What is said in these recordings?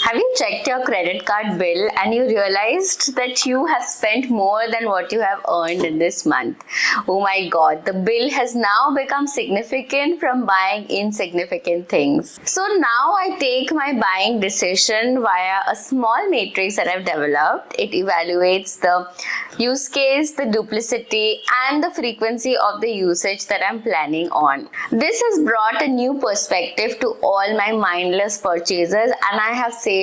Have you checked your credit card bill and you realized that you have spent more than what you have earned in this month? Oh my god, the bill has now become significant from buying insignificant things. So now I take my buying decision via a small matrix that I've developed. It evaluates the use case, the duplicity, and the frequency of the usage that I'm planning on. This has brought a new perspective to all my mindless purchases, and I have saved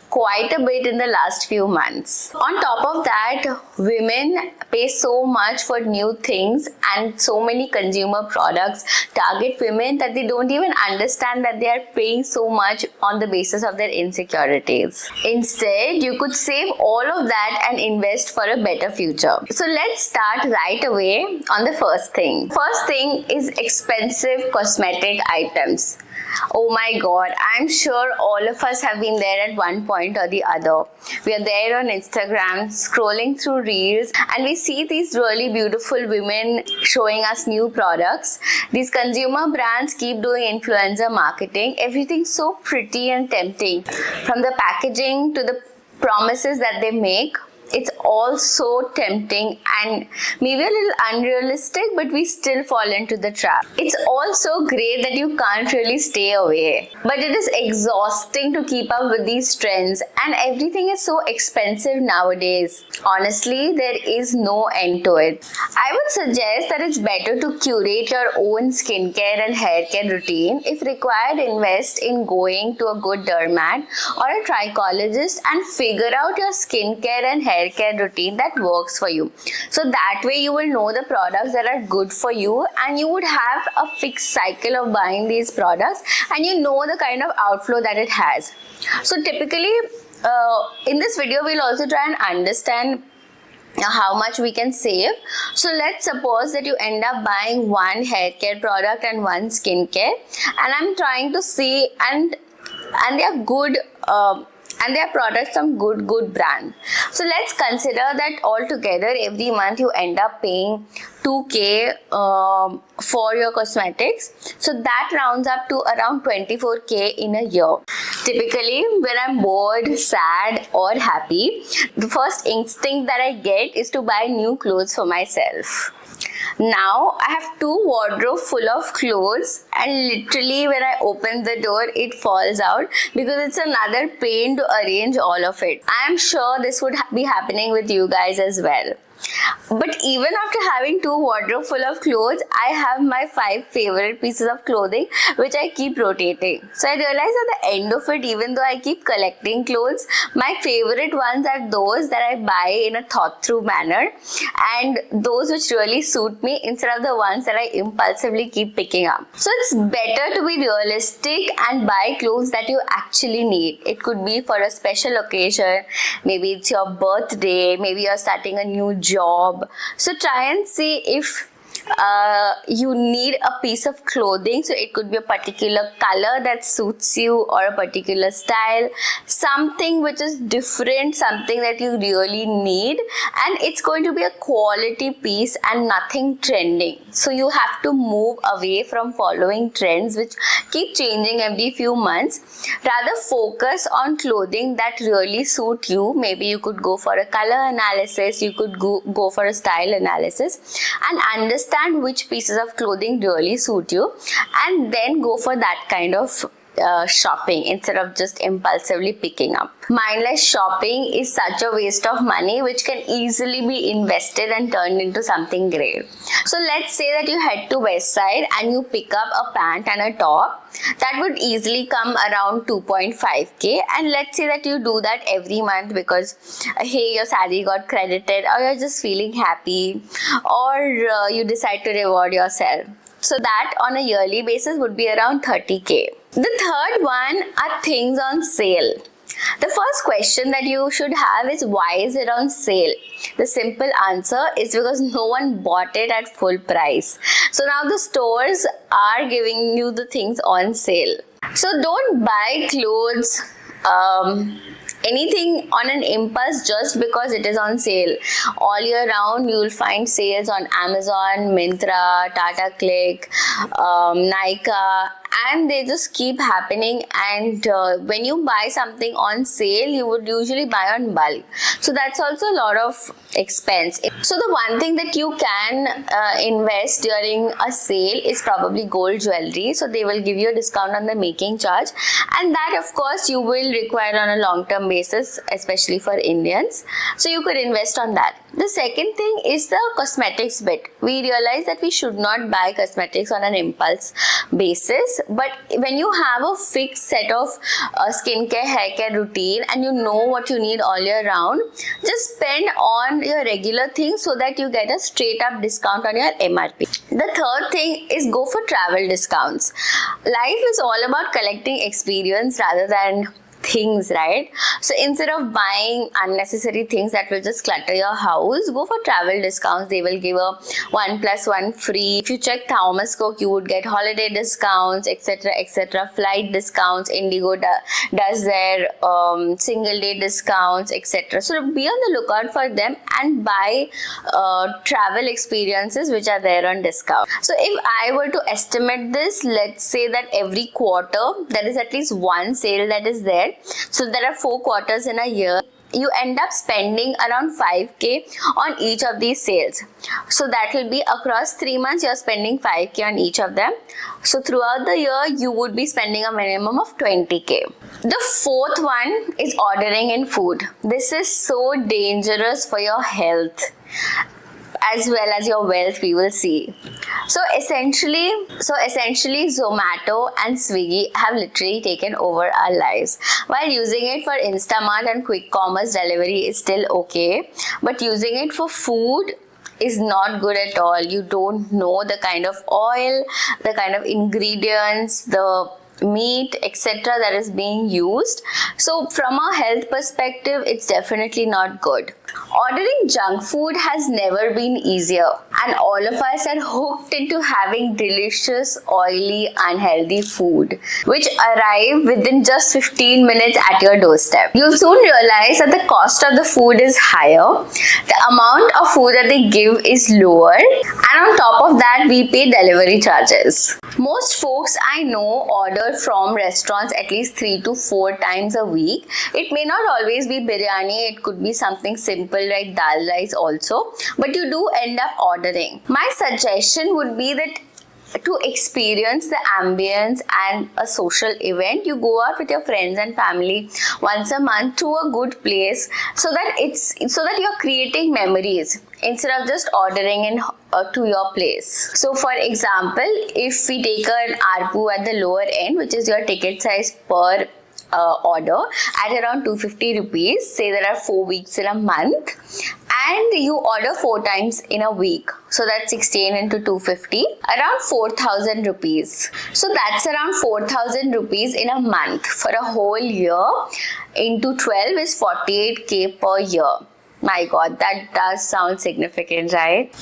quite a bit in the last few months. On top of that, women pay so much for new things, and so many consumer products target women that they don't even understand that they are paying so much on the basis of their insecurities. Instead, you could save all of that and invest for a better future. So let's start right away on the first thing. First thing is expensive cosmetic items. Oh my god, I'm sure all of us have been there at one point or the other. We are there on Instagram scrolling through reels and we see these really beautiful women showing us new products. These consumer brands keep doing influencer marketing. Everything's so pretty and tempting. From the packaging to the promises that they make, it's all so tempting and maybe a little unrealistic, but we still fall into the trap. It's all so great that you can't really stay away. But it is exhausting to keep up with these trends, and everything is so expensive nowadays. Honestly, there is no end to it. I would suggest that it's better to curate your own skincare and hair care routine. If required, invest in going to a good dermat or a trichologist and figure out your skincare and hair care routine that works for you. So that way you will know the products that are good for you, and you would have a fixed cycle of buying these products, and you know the kind of outflow that it has. So typically in this video we'll also try and understand how much we can save. So let's suppose that you end up buying one hair care product and one skincare, and I'm trying to see and they are good and they are products from good brand. So let's consider that altogether every month you end up paying 2k for your cosmetics. So that rounds up to around 24k in a year. Typically, when I'm bored, sad or happy, the first instinct that I get is to buy new clothes for myself. Now I have two wardrobes full of clothes, and literally when I open the door it falls out because it's another pain to arrange all of it. I am sure this would be happening with you guys as well. But even after having two wardrobes full of clothes, I have my 5 favorite pieces of clothing which I keep rotating. So I realized at the end of it, even though I keep collecting clothes, my favorite ones are those that I buy in a thought through manner, and those which really suit me instead of the ones that I impulsively keep picking up. So it's better to be realistic and buy clothes that you actually need. It could be for a special occasion, maybe it's your birthday, maybe you're starting a new job. So try and see if you need a piece of clothing. So it could be a particular color that suits you or a particular style, something which is different, something that you really need, and it's going to be a quality piece and nothing trending. So you have to move away from following trends which keep changing every few months. Rather focus on clothing that really suit you. Maybe you could go for a color analysis, you could go for a style analysis and understand which pieces of clothing really suit you, and then go for that kind of shopping instead of just impulsively picking up. Mindless shopping is such a waste of money which can easily be invested and turned into something great. So let's say that you head to West Side and you pick up a pant and a top that would easily come around 2.5k, and let's say that you do that every month because hey, your salary got credited, or you're just feeling happy, or you decide to reward yourself. So that on a yearly basis would be around 30k. The third one are things on sale. The first question that you should have is, why is it on sale? The simple answer is because no one bought it at full price. So now the stores are giving you the things on sale. So don't buy clothes, anything on an impulse just because it is on sale. All year round you will find sales on Amazon, Myntra, Tata Click, Nykaa, and they just keep happening. And when you buy something on sale, you would usually buy on bulk, so that's also a lot of expense. So the one thing that you can invest during a sale is probably gold jewelry. So they will give you a discount on the making charge, and that of course you will require on a long-term basis, especially for Indians. So you could invest on that. The second thing is the cosmetics bit. We realize that we should not buy cosmetics on an impulse basis, but when you have a fixed set of skincare, hair care routine, and you know what you need all year round, just spend on your regular things so that you get a straight up discount on your MRP. The third thing is go for travel discounts. Life is all about collecting experience rather than things, right? So instead of buying unnecessary things that will just clutter your house, go for travel discounts. They will give a 1+1 free. If you check Thomas Cook, you would get holiday discounts, etc., etc., flight discounts. Indigo does their single day discounts, etc. So be on the lookout for them and buy travel experiences which are there on discount. So if I were to estimate this, let's say that every quarter there is at least one sale that is there. So there are 4 quarters in a year. You end up spending around 5k on each of these sales. So that will be across 3 months, you're spending 5k on each of them. So throughout the year, you would be spending a minimum of 20k. The fourth one is ordering in food. This is so dangerous for your health as well as your wealth, we will see. So essentially Zomato and Swiggy have literally taken over our lives. While using it for Instamart and quick commerce delivery is still okay, but using it for food is not good at all. You don't know the kind of oil, the kind of ingredients, the meat, etc. that is being used. So from a health perspective, it's definitely not good. Ordering junk food has never been easier, and all of us are hooked into having delicious, oily, unhealthy food which arrive within just 15 minutes at your doorstep. You'll soon realize that the cost of the food is higher, the amount of food that they give is lower, and on top of that we pay delivery charges. Most folks I know order from restaurants at least 3 to 4 times a week. It may not always be biryani, it could be something simple like dal rice also, but you do end up ordering. My suggestion would be that to experience the ambience and a social event, you go out with your friends and family once a month to a good place, so that you're creating memories instead of just ordering in to your place. So for example, if we take an ARPU at the lower end, which is your ticket size per order at around 250 rupees, say there are 4 weeks in a month, and you order 4 times in a week, so that's 16 into 250, around 4,000 rupees. So that's around 4,000 rupees in a month. For a whole year into 12 is 48k per year. My God, that does sound significant, right?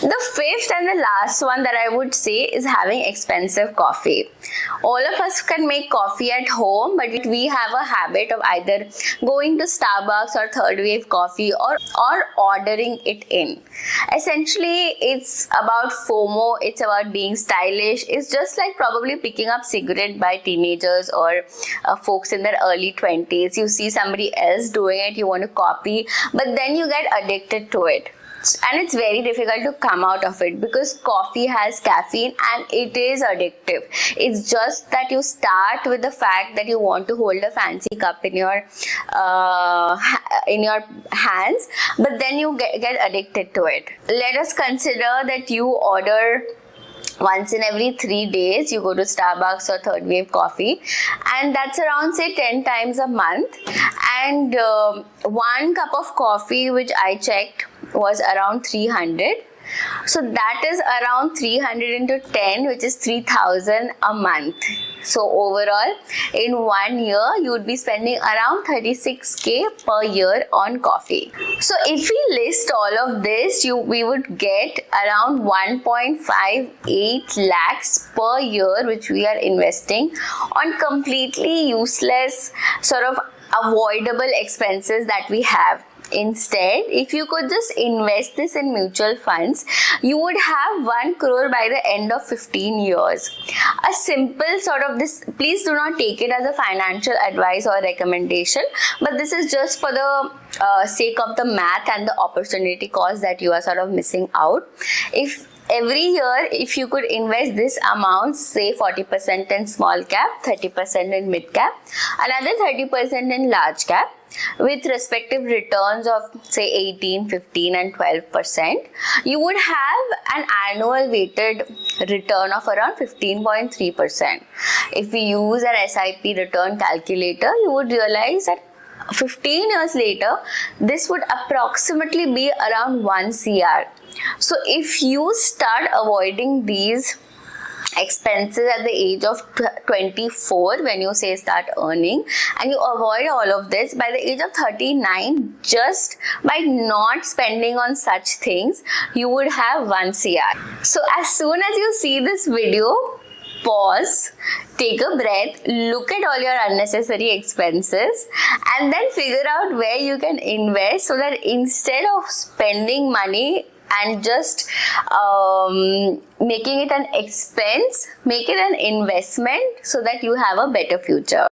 The fifth and the last one that I would say is having expensive coffee. All of us can make coffee at home, but we have a habit of either going to Starbucks or Third Wave Coffee or ordering it in. Essentially, it's about FOMO, it's about being stylish. It's just like probably picking up cigarette by teenagers or folks in their early 20s. You see somebody else doing it, you want to copy, but then you get addicted to it. And it's very difficult to come out of it because coffee has caffeine and it is addictive. It's just that you start with the fact that you want to hold a fancy cup in your hands, but then you get addicted to it. Let us consider that you order once in every 3 days, you go to Starbucks or Third Wave Coffee, and that's around say 10 times a month. And 1 cup of coffee, which I checked, was around 300. So that is around 300 into 10, which is 3,000 a month. So overall, in 1 year, you would be spending around 36k per year on coffee. So if we list all of this, we would get around 1.58 lakhs per year, which we are investing on completely useless, sort of avoidable expenses that we have. Instead, if you could just invest this in mutual funds, you would have 1 crore by the end of 15 years. A simple sort of this, please do not take it as a financial advice or recommendation, but this is just for the sake of the math and the opportunity cost that you are sort of missing out. If every year, if you could invest this amount, say 40% in small cap, 30% in mid cap, another 30% in large cap, with respective returns of say 18, 15 and 12%, you would have an annual weighted return of around 15.3%. If we use an SIP return calculator, you would realize that 15 years later, this would approximately be around 1 CR. So if you start avoiding these expenses at the age of 24, when you say start earning, and you avoid all of this by the age of 39, just by not spending on such things, you would have 1 CR. So as soon as you see this video, pause, take a breath, look at all your unnecessary expenses, and then figure out where you can invest, so that instead of spending money and just making it an expense, make it an investment so that you have a better future.